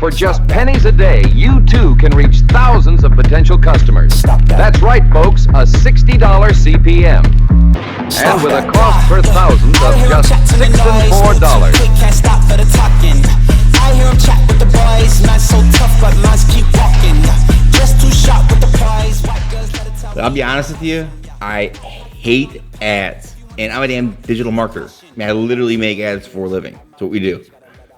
For just pennies a day, you too can reach thousands of potential customers. That's right, folks, a $60 CPM. And with a cost per thousand of just $6 and $4. Can't stop for the talking. I hear 'em chat with the boys. Man so tough, but mans keep walking. Just too sharp with the prize. White girls let it tell. I'll be honest with you, I hate ads. And I'm a damn digital marketer. I mean, I literally make ads for a living. That's what we do.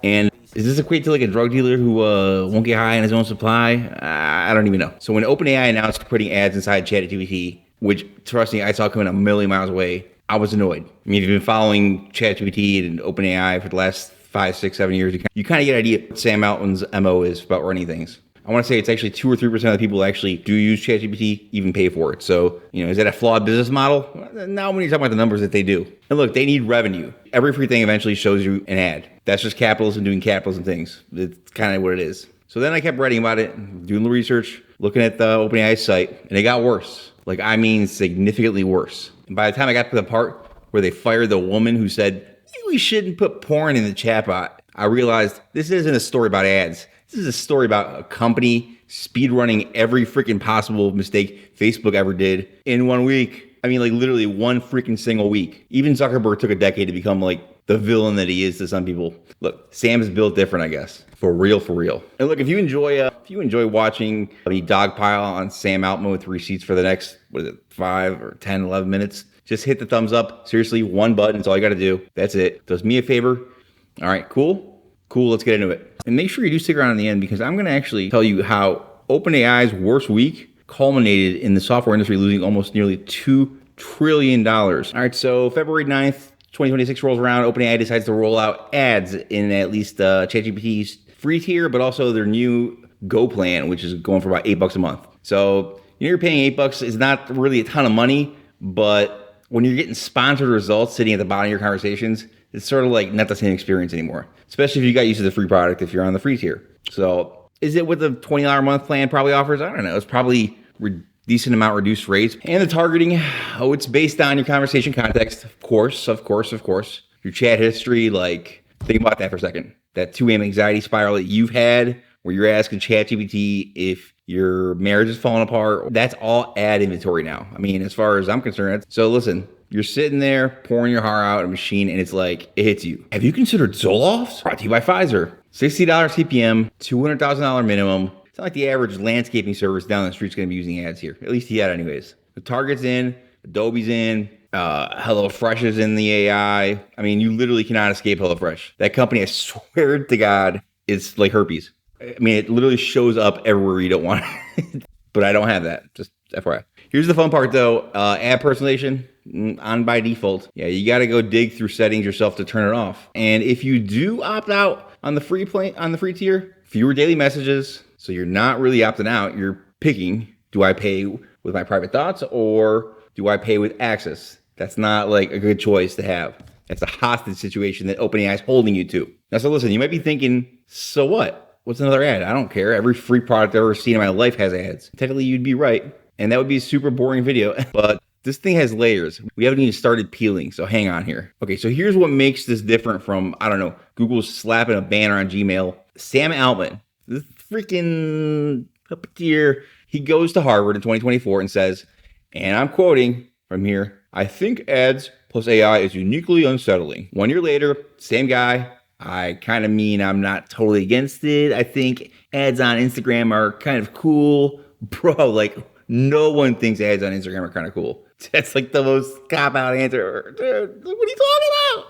And does this equate to like a drug dealer who won't get high on his own supply? I don't even know. So when OpenAI announced putting ads inside ChatGPT, which, trust me, I saw coming a million miles away, I was annoyed. I mean, if you've been following ChatGPT and OpenAI for the last 5, 6, 7 years, you kind of get an idea what Sam Altman's MO is about running things. I want to say it's actually 2 or 3% of the people who actually do use ChatGPT even pay for it. So, is that a flawed business model? Now, when you're talking about the numbers that they do. And look, they need revenue. Every free thing eventually shows you an ad. That's just capitalism doing capitalism things. It's kind of what it is. So then I kept writing about it, doing the research, looking at the OpenAI site, and it got worse. Like, I mean, significantly worse. And by the time I got to the part where they fired the woman who said, we shouldn't put porn in the chatbot, I realized this isn't a story about ads. This is a story about a company speedrunning every freaking possible mistake Facebook ever did in 1 week. I mean, like literally one freaking single week. Even Zuckerberg took a decade to become like the villain that he is to some people. Look, Sam's built different, I guess. For real, for real. And look, if you enjoy watching me dogpile on Sam Altman with receipts for the next, 5 or 10, 11 minutes, just hit the thumbs up. Seriously, one button is all you got to do. That's it. Does me a favor. All right, cool. Cool, let's get into it. And make sure you do stick around in the end because I'm going to actually tell you how OpenAI's worst week culminated in the software industry losing almost nearly $2 trillion. All right, so February 9th, 2026 rolls around. OpenAI decides to roll out ads in at least ChatGPT's free tier, but also their new Go plan, which is going for about $8 a month. So you're paying $8. It's not really a ton of money, but when you're getting sponsored results sitting at the bottom of your conversations, it's sort of like not the same experience anymore, especially if you got used to the free product if you're on the free tier. So is it what the $20 a month plan probably offers? I don't know. It's probably decent amount reduced rates. And the targeting, it's based on your conversation context. Of course. Your chat history, like think about that for a second. That 2 a.m. anxiety spiral that you've had where you're asking ChatGPT if your marriage is falling apart, that's all ad inventory now. I mean, as far as I'm concerned. So listen, you're sitting there pouring your heart out a machine and it's like, it hits you. Have you considered Zolofts? Brought to you by Pfizer. $60 CPM, $200,000 minimum. It's not like the average landscaping service down the street's going to be using ads here. At least yet anyways. The Target's in, Adobe's in, HelloFresh is in the AI. I mean, you literally cannot escape HelloFresh. That company, I swear to God, it's like herpes. I mean, it literally shows up everywhere you don't want it. But I don't have that. Just FYI. Here's the fun part though. Ad personalization on by default. Yeah, you got to go dig through settings yourself to turn it off. And if you do opt out on the free tier, fewer daily messages. So you're not really opting out. You're picking, do I pay with my private thoughts or do I pay with access? That's not like a good choice to have. That's a hostage situation that OpenAI is holding you to. Now, so listen, you might be thinking, so what? What's another ad? I don't care. Every free product I've ever seen in my life has ads. Technically, you'd be right. And that would be a super boring video. But this thing has layers. We haven't even started peeling. So hang on here. Okay, so here's what makes this different from, I don't know, Google slapping a banner on Gmail. Sam Altman, this freaking puppeteer, he goes to Harvard in 2024 and says, and I'm quoting from here, I think ads plus AI is uniquely unsettling. 1 year later, same guy. I kind of mean I'm not totally against it. I think ads on Instagram are kind of cool. Bro, like no one thinks ads on Instagram are kind of cool. That's like the most cop-out answer. Dude, what are you talking about?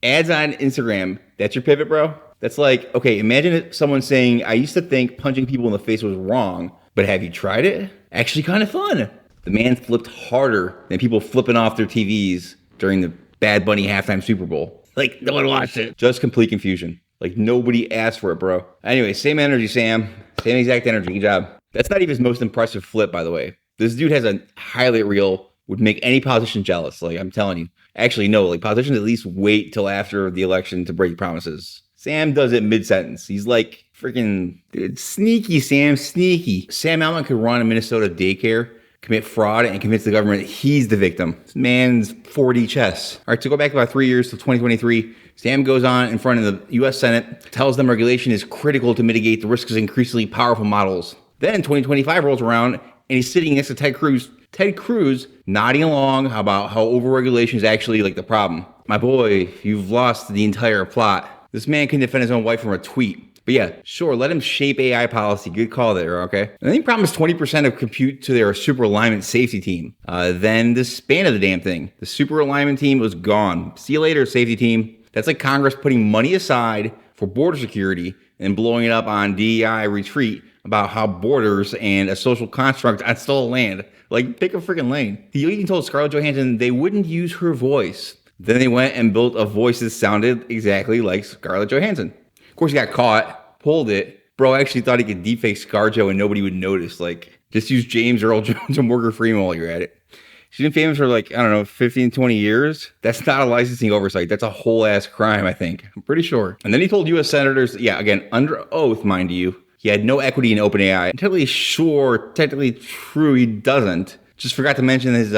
Ads on Instagram, that's your pivot, bro? That's like, okay, imagine someone saying, I used to think punching people in the face was wrong, but have you tried it? Actually kind of fun. The man flipped harder than people flipping off their TVs during the Bad Bunny halftime Super Bowl. Like, no one watched it. Just complete confusion. Like, nobody asked for it, bro. Anyway, same energy, Sam. Same exact energy. Good job. That's not even his most impressive flip, by the way. This dude has a highlight reel, would make any politician jealous. Like, I'm telling you. Actually, no. Like, politicians at least wait till after the election to break promises. Sam does it mid-sentence. He's like, freaking, dude, sneaky, Sam, sneaky. Sam Altman could run a Minnesota daycare commit fraud and convince the government that he's the victim. This man's 4D chess. All right, so go back about 3 years to 2023. Sam goes on in front of the U.S. Senate, tells them regulation is critical to mitigate the risks of increasingly powerful models. Then 2025 rolls around, and he's sitting next to Ted Cruz. Ted Cruz nodding along about how overregulation is actually like the problem. My boy, you've lost the entire plot. This man can defend his own wife from a tweet. But yeah, sure, let him shape AI policy. Good call there, okay? And then he promised 20% of compute to their super alignment safety team. Then disbanded the damn thing. The super alignment team was gone. See you later, safety team. That's like Congress putting money aside for border security and blowing it up on DEI retreat about how borders and a social construct on stolen land. Like, pick a freaking lane. He even told Scarlett Johansson they wouldn't use her voice. Then they went and built a voice that sounded exactly like Scarlett Johansson. Of course, he got caught, pulled it. Bro actually thought he could deepfake ScarJo and nobody would notice. Like, just use James Earl Jones and Morgan Freeman while you're at it. She's been famous for like, I don't know, 15, 20 years. That's not a licensing oversight. That's a whole ass crime, I think. I'm pretty sure. And then he told U.S. senators, yeah, again, under oath, mind you, he had no equity in OpenAI. I'm technically sure, technically true, he doesn't. Just forgot to mention his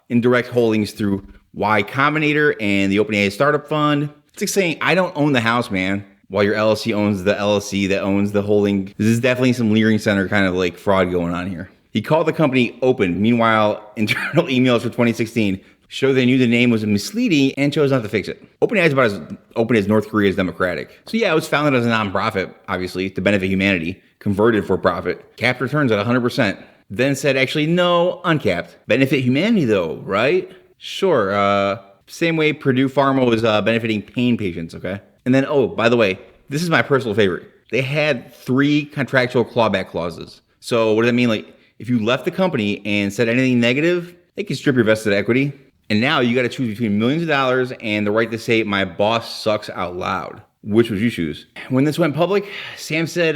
indirect holdings through Y Combinator and the OpenAI Startup Fund. It's like saying, I don't own the house, man, while your LLC owns the LLC that owns the holding. This is definitely some Leering Center kind of like fraud going on here. He called the company Open. Meanwhile, internal emails for 2016 show they knew the name was misleading and chose not to fix it. OpenAI is about as open as North Korea's democratic. So yeah, it was founded as a nonprofit, obviously, to benefit humanity, converted for profit, capped returns at 100%. Then said, actually, no, uncapped. Benefit humanity though, right? Sure, same way Purdue Pharma was benefiting pain patients, okay? And then, oh, by the way, this is my personal favorite. They had 3 contractual clawback clauses. So what does that mean? Like, if you left the company and said anything negative, they can strip your vested equity. And now you got to choose between millions of dollars and the right to say, my boss sucks out loud. Which would you choose? When this went public, Sam said,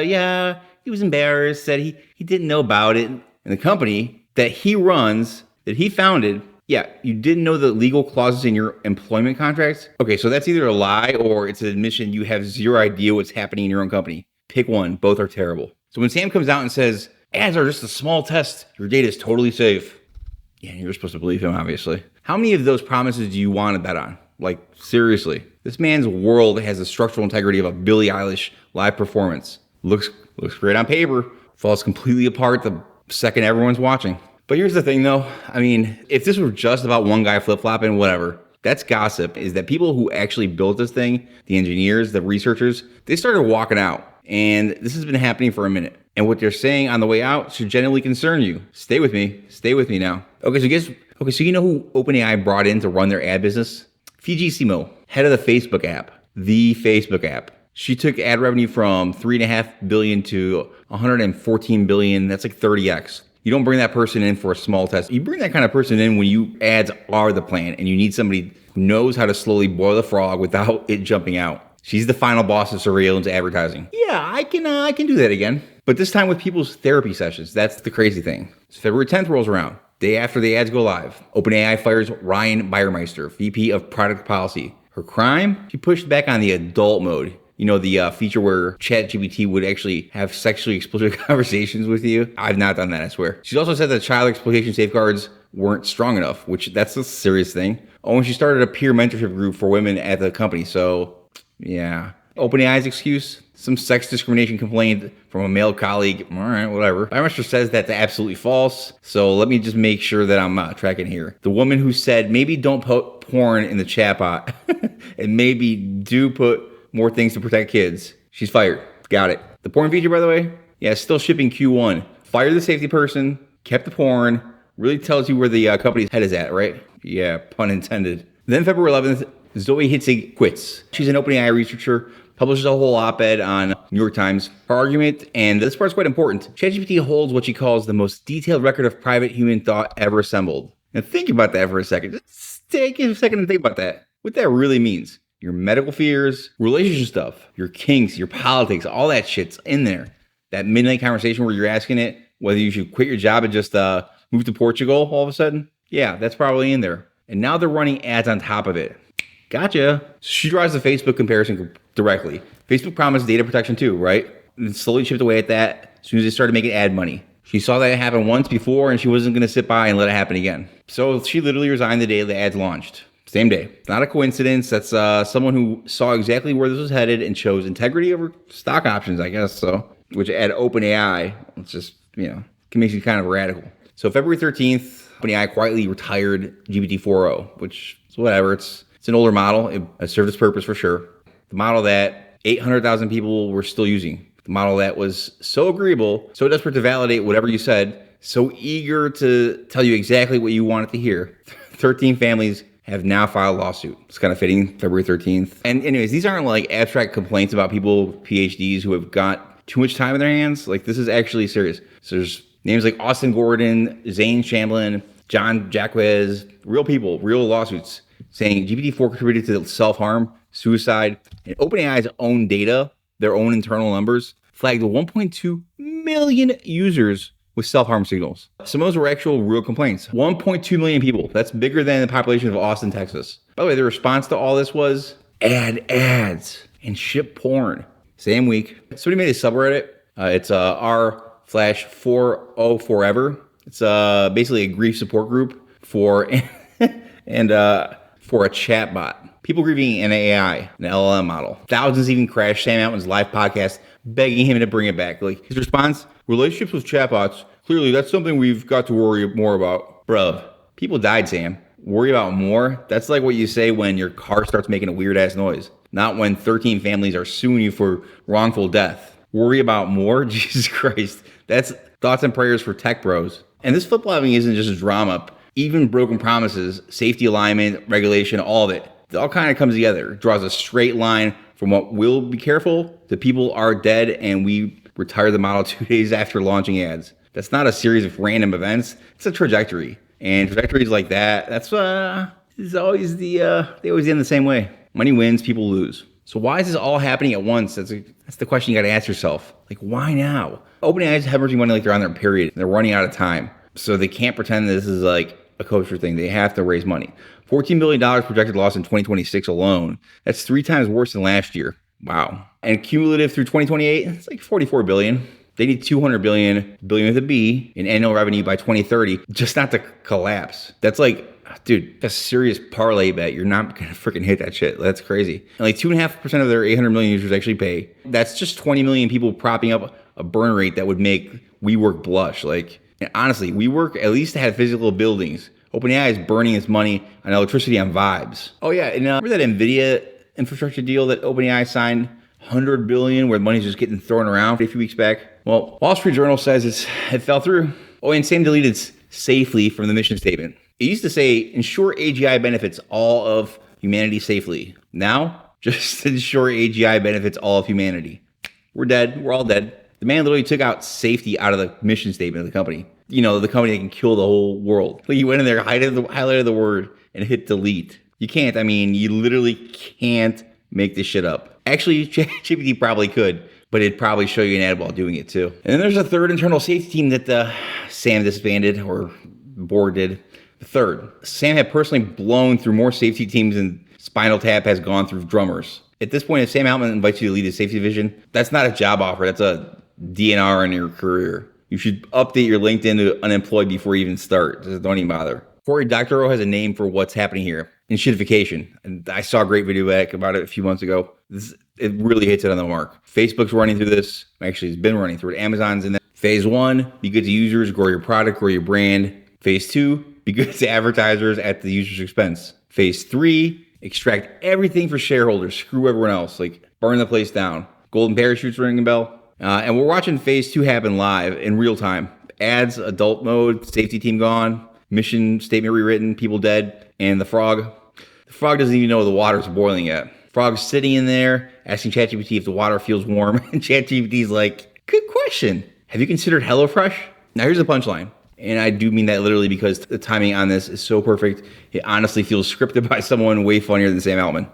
yeah, he was embarrassed, said he didn't know about it. And the company that he runs, that he founded, yeah, you didn't know the legal clauses in your employment contracts? Okay, so that's either a lie or it's an admission you have zero idea what's happening in your own company. Pick one. Both are terrible. So when Sam comes out and says, ads are just a small test, your data is totally safe. Yeah, you're supposed to believe him, obviously. How many of those promises do you want to bet on? Like, seriously. This man's world has the structural integrity of a Billie Eilish live performance. Looks great on paper, falls completely apart the second everyone's watching. But here's the thing, though. I mean, if this were just about one guy flip-flopping, whatever. That's gossip, is that people who actually built this thing, the engineers, the researchers, they started walking out. And this has been happening for a minute. And what they're saying on the way out should genuinely concern you. Stay with me now. Okay, so you know who OpenAI brought in to run their ad business? Fiji Simo, head of the Facebook app. The Facebook app. She took ad revenue from $3.5 billion to $114 billion. That's like 30x. You don't bring that person in for a small test. You bring that kind of person in when you ads are the plan and you need somebody who knows how to slowly boil the frog without it jumping out. She's the final boss of surveillance advertising. Yeah, I can do that again. But this time with people's therapy sessions. That's the crazy thing. So February 10th rolls around. Day after the ads go live. OpenAI fires Ryan Beiermeister, VP of Product Policy. Her crime? She pushed back on the adult mode. You know, the feature where ChatGPT would actually have sexually explicit conversations with you. I've not done that, I swear. She also said that child exploitation safeguards weren't strong enough, which that's a serious thing. Oh, and she started a peer mentorship group for women at the company. So, yeah. OpenAI's excuse? Some sex discrimination complaint from a male colleague. All right, whatever. Beiermeister says that's absolutely false. So let me just make sure that I'm tracking here. The woman who said, maybe don't put porn in the chatbot and maybe do put more things to protect kids. She's fired. Got it. The porn feature, by the way, yeah, still shipping Q1. Fire the safety person, kept the porn, really tells you where the company's head is at, right? Yeah, pun intended. Then February 11th, Zoe Hitzig quits. She's an OpenAI researcher, publishes a whole op-ed on New York Times. Her argument, and this part's quite important, ChatGPT holds what she calls the most detailed record of private human thought ever assembled. Now think about that for a second. Just take a second to think about that. What that really means. Your medical fears, relationship stuff, your kinks, your politics, all that shit's in there. That midnight conversation where you're asking it whether you should quit your job and just move to Portugal all of a sudden. Yeah, that's probably in there. And now they're running ads on top of it. Gotcha. She draws the Facebook comparison directly. Facebook promised data protection too, right? And slowly chipped away at that as soon as they started making ad money. She saw that happen once before and she wasn't going to sit by and let it happen again. So she literally resigned the day the ads launched. Same day. It's not a coincidence. That's someone who saw exactly where this was headed and chose integrity over stock options, I guess. So, which at OpenAI, it's just, can make you kind of radical. So February 13th, OpenAI quietly retired GPT-4o, which is whatever. It's an older model. It served its purpose for sure. The model that 800,000 people were still using. The model that was so agreeable, so desperate to validate whatever you said, so eager to tell you exactly what you wanted to hear. 13 families have now filed a lawsuit. It's kind of fitting, February 13th. And anyways, these aren't like abstract complaints about people with PhDs who have got too much time in their hands. Like, this is actually serious. So there's names like Austin Gordon, Zane Shamblin, John Jacquez, real people, real lawsuits saying GPT-4 contributed to self-harm, suicide, and OpenAI's own data, their own internal numbers, flagged 1.2 million users with self-harm signals. Some of those were actual real complaints. 1.2 million people. That's bigger than the population of Austin, Texas. By the way, the response to all this was add ads and ship porn. Same week. Somebody made a subreddit. It's r/404ever. It's basically a grief support group for and for a chatbot. People grieving an AI, an LLM model. Thousands even crashed Sam Altman's live podcast, begging him to bring it back. Like, his response: relationships with chatbots, clearly that's something we've got to worry more about. Bruh, people died, Sam. Worry about more? That's like what you say when your car starts making a weird ass noise. Not when 13 families are suing you for wrongful death. Worry about more? Jesus Christ. That's thoughts and prayers for tech bros. And this flip-flopping isn't just a drama. Even broken promises, safety alignment, regulation, all of it. It all kind of comes together. It draws a straight line from what will be careful to people are dead and we retired the model 2 days after launching ads. That's not a series of random events. It's a trajectory. And trajectories like that, is always they always end the same way. Money wins, people lose. So why is this all happening at once? That's the question you got to ask yourself. Like, why now? OpenAI is hemorrhaging money like they're on their period. They're running out of time. So they can't pretend this is like a kosher thing. They have to raise money. $14 billion projected loss in 2026 alone. That's 3 times worse than last year. Wow. And cumulative through 2028, it's like $44 billion. They need $200 billion with a B, in annual revenue by 2030, just not to collapse. That's like, dude, a serious parlay bet. You're not going to freaking hit that shit. That's crazy. And like 2.5% of their 800 million users actually pay. That's just 20 million people propping up a burn rate that would make WeWork blush. Like, and honestly, WeWork at least had physical buildings. OpenAI is burning its money on electricity on vibes. Oh yeah, and remember that NVIDIA infrastructure deal that OpenAI signed? $100 billion, where the money's just getting thrown around a few weeks back. Well, Wall Street Journal says it fell through. Oh, and Sam deleted safely from the mission statement. It used to say, ensure AGI benefits all of humanity safely. Now, just ensure AGI benefits all of humanity. We're dead. We're all dead. The man literally took out safety out of the mission statement of the company. You know, the company that can kill the whole world. Like, he went in there, highlighted the word, and hit delete. You can't. I mean, you literally can't make this shit up. Actually, ChatGPT probably could, but it'd probably show you an ad while doing it too. And then there's a third internal safety team that Sam disbanded, or board did. The third, Sam had personally blown through more safety teams than Spinal Tap has gone through drummers. At this point, if Sam Altman invites you to lead his safety division, that's not a job offer. That's a DNR in your career. You should update your LinkedIn to unemployed before you even start. Just don't even bother. Cory Doctorow has a name for what's happening here. Shitification. And I saw a great video back about it a few months ago. It really hits it on the mark. Facebook's running through this. Actually, it's been running through it. Amazon's in there. Phase 1, be good to users, grow your product, grow your brand. Phase 2, be good to advertisers at the user's expense. Phase 3, extract everything for shareholders. Screw everyone else. Like, burn the place down. Golden parachutes ringing a bell. And we're watching phase 2 happen live in real time. Ads, adult mode, safety team gone, mission statement rewritten, people dead, and the frog. The frog doesn't even know the water's boiling yet. Frog's sitting in there asking ChatGPT if the water feels warm. And ChatGPT's like, good question. Have you considered HelloFresh? Now here's the punchline. And I do mean that literally, because the timing on this is so perfect. It honestly feels scripted by someone way funnier than Sam Altman.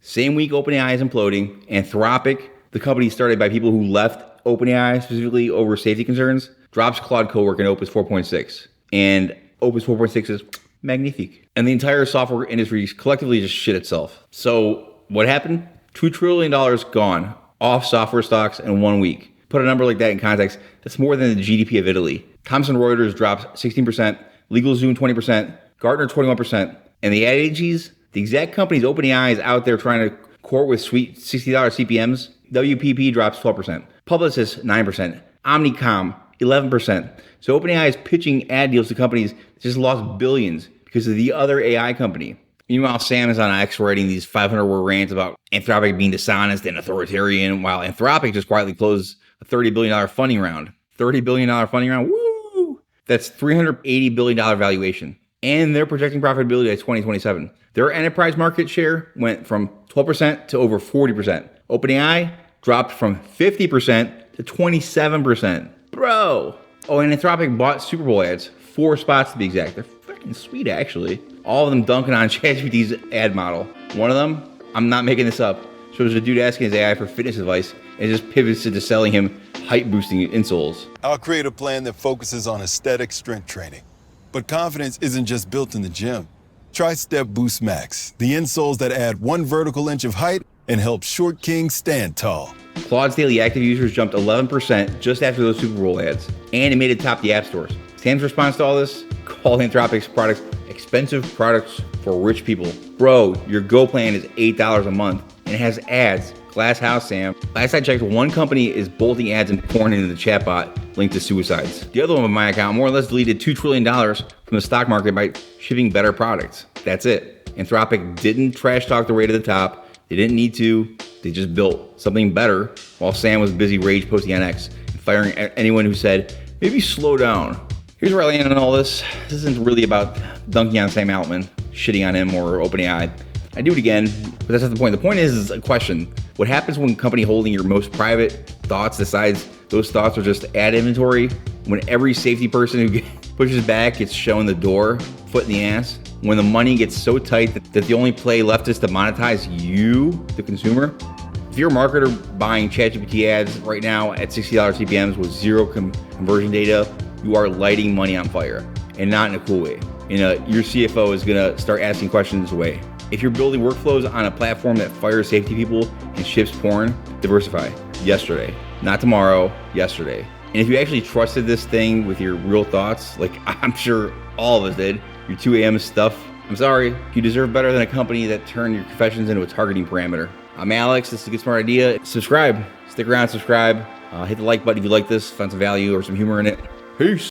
Same week OpenAI is imploding. Anthropic, the company started by people who left OpenAI specifically over safety concerns, drops Claude Cowork in Opus 4.6. And Opus 4.6 is magnifique. And the entire software industry collectively just shit itself. So what happened? $2 trillion gone off software stocks in 1 week. Put a number like that in context, that's more than the GDP of Italy. Thomson Reuters dropped 16%, LegalZoom 20%, Gartner 21%, and the ad agencies, the exact companies OpenAI is out there trying to court with sweet $60 CPMs. WPP drops 12%, Publicis 9%, Omnicom 11%. So OpenAI is pitching ad deals to companies that just lost billions because of the other AI company. Meanwhile, Sam is on X writing these 500-word rants about Anthropic being dishonest and authoritarian, while Anthropic just quietly closed a $30 billion funding round. $30 billion funding round, woo! That's $380 billion valuation. And they're projecting profitability by 2027. Their enterprise market share went from 12% to over 40%. OpenAI dropped from 50% to 27%. Bro! Oh, and Anthropic bought Super Bowl ads, 4 spots to be exact. They're freaking sweet, actually. All of them dunking on ChatGPT's ad model. One of them, I'm not making this up, shows a dude asking his AI for fitness advice and just pivots into selling him hype-boosting insoles. I'll create a plan that focuses on aesthetic strength training. But confidence isn't just built in the gym. Try Step Boost Max, the insoles that add 1 vertical inch of height and help short kings stand tall. Claude's daily active users jumped 11% just after those Super Bowl ads, and it made it top the app stores. Sam's response to all this? Call Anthropic's products expensive products for rich people. Bro, your Go plan is $8 a month, and it has ads. Glass house, Sam. Last I checked, one company is bolting ads and pouring into the chatbot linked to suicides. The other one on my account more or less deleted $2 trillion from the stock market by shipping better products. That's it. Anthropic didn't trash talk their way to the top. They didn't need to. They just built something better while Sam was busy rage posting on X and firing anyone who said, maybe slow down. Here's where I land on all this. This isn't really about dunking on Sam Altman, shitting on him or OpenAI. I do it again, but that's not the point. The point is a question. What happens when a company holding your most private thoughts decides those thoughts are just ad inventory? When every safety person who pushes back gets shown the door, foot in the ass? When the money gets so tight that the only play left is to monetize you, the consumer? If you're a marketer buying ChatGPT ads right now at $60 CPMs with zero conversion data, you are lighting money on fire, and not in a cool way. Your CFO is gonna start asking questions away. If you're building workflows on a platform that fires safety people and ships porn, diversify. Yesterday. Not tomorrow, yesterday. And if you actually trusted this thing with your real thoughts, like I'm sure all of us did, your 2 a.m. stuff, I'm sorry, you deserve better than a company that turned your confessions into a targeting parameter. I'm Alex, this is a Good Smart Idea. Subscribe, stick around, subscribe. Hit the like button if you like this, found some value or some humor in it. Peace.